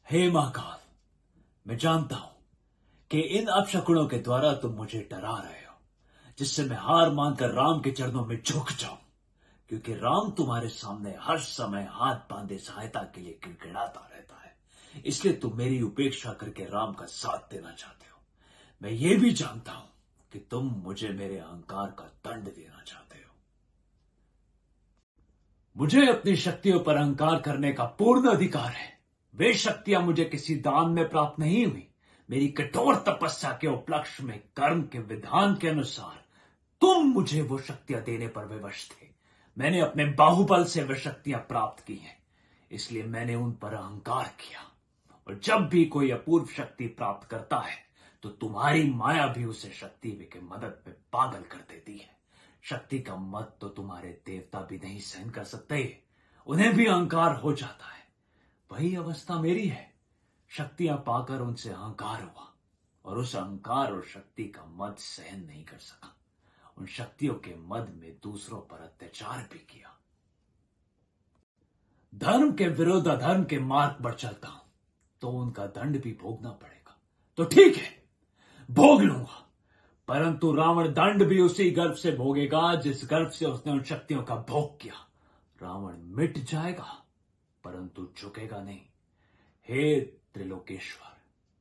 हे महाकाल, मैं जानता हूं कि इन अपशकुनों के द्वारा तुम मुझे डरा रहे हो, जिससे मैं हार मानकर राम के चरणों में झुक जाऊं, क्योंकि राम तुम्हारे सामने हर समय हाथ बांधे सहायता के लिए गिड़गिड़ाता रहता है। इसलिए तुम मेरी उपेक्षा करके राम का साथ देना चाहते हो। मैं ये भी जानता हूं कि तुम मुझे मेरे अहंकार का दंड देना चाहते हो। मुझे अपनी शक्तियों पर अहंकार करने का पूर्ण अधिकार है। वे शक्तियां मुझे किसी दान में प्राप्त नहीं हुई। मेरी कठोर तपस्या के उपलक्ष्य में कर्म के विधान के अनुसार तुम मुझे वो शक्तियां देने पर विवश थे। मैंने अपने बाहुबल से वे शक्तियां प्राप्त की हैं, इसलिए मैंने उन पर अहंकार किया। और जब भी कोई अपूर्व शक्ति प्राप्त करता है तो तुम्हारी माया भी उसे शक्ति की मदद में पागल कर देती है। शक्ति का मत तो तुम्हारे देवता भी नहीं सहन कर सकते, उन्हें भी अहंकार हो जाता है। वही अवस्था मेरी है। शक्तियां पाकर उनसे अहंकार हुआ और उस अहंकार और शक्ति का मद सहन नहीं कर सका। उन शक्तियों के मद में दूसरों पर अत्याचार भी किया। धर्म के विरुद्ध अधर्म के मार्ग पर चलता हूं तो उनका दंड भी भोगना पड़ेगा। तो ठीक है, भोग लूंगा, परंतु रावण दंड भी उसी गर्व से भोगेगा जिस गर्व से उसने उन शक्तियों का भोग किया। रावण मिट जाएगा परंतु झुकेगा नहीं। हे त्रिलोकेश्वर,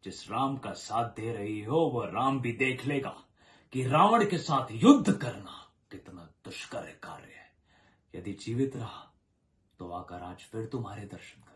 जिस राम का साथ दे रही हो वह राम भी देख लेगा कि रावण के साथ युद्ध करना कितना दुष्कर कार्य है। यदि जीवित रहा तो आकर आज फिर तुम्हारे दर्शन कर